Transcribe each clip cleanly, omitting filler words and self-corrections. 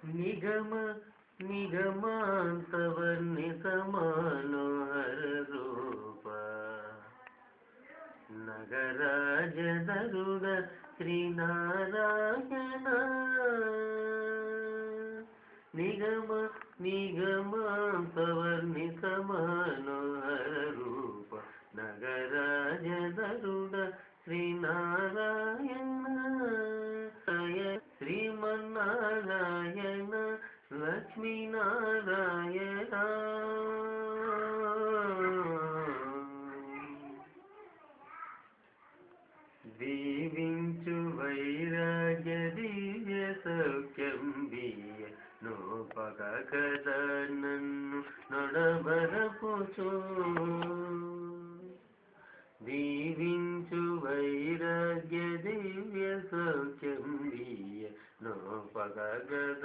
निगम निगमान्तवर्णितमानोहर रूप नगराजदरुड श्रीनारायण निगम निगमान्तवर्णितमानोहर रूप नगराजदरुड श्रीनारायण श्रीमन्नारायण लक्ष्मीनारायण दीविंचु वैराग्य दिव्य सौख्यं बीय नोपगकद नन्नु नೊಡಬರಪುಚು दीविंचु वैराग्य दिव्य सौख्यं बीय नोपगकद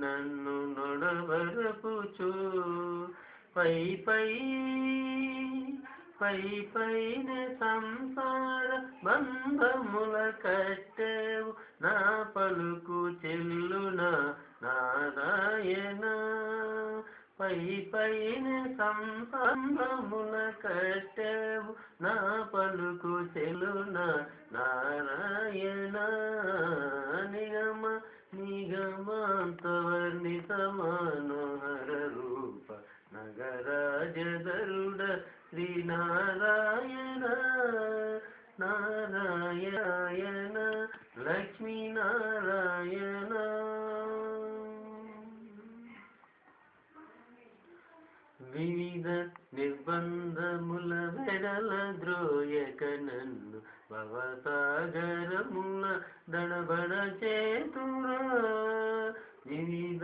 नन्नु नೊಡಬರಪುಚು पै पै पै पैन संसार बंधमुल कट्टेवु ना पलुकु చెల్లునా नारायण पै पैन संबंधमुल कट्टेवु ना पलुकु చెల్లునా नारायण निगम निगमान्तवर्णित मनोहर रूप नगराजदरुड श्रीनारायण नारायण लक्ष्मीनारायण विविध निर्बंधमुल वेडल द्रोयक नन्नु भवसागरमुल दडबड चेतुरा विविध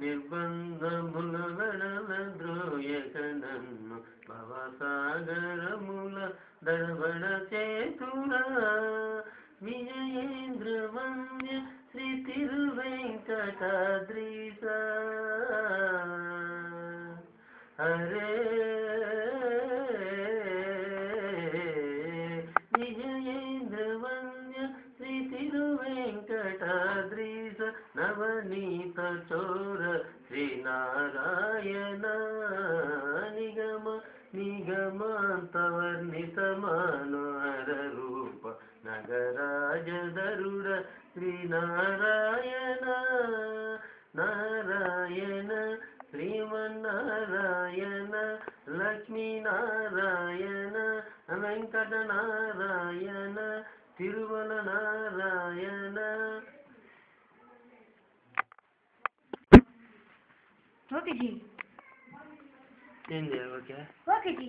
निर्बंधमुल वेडल द्रोयक नन्नु भवसागरमुल दडबड चेतुरा विजयेन्द्र वन्द्य श्री तिरुवेंकटाद्रीश हरे विजयेन्द्र वन्द्य श्री तिरुवेंकटाद्रीश नवनीत चोर श्रीनारायण निगम निगमान्तवर्णित मनोहर रूप नगराजदरुड श्रीनारायण नारायण श्रीमन्नारायण लक्ष्मीनारायण वेंकटनारायण तिरुमल नारायण ओके जी ओके ओके जी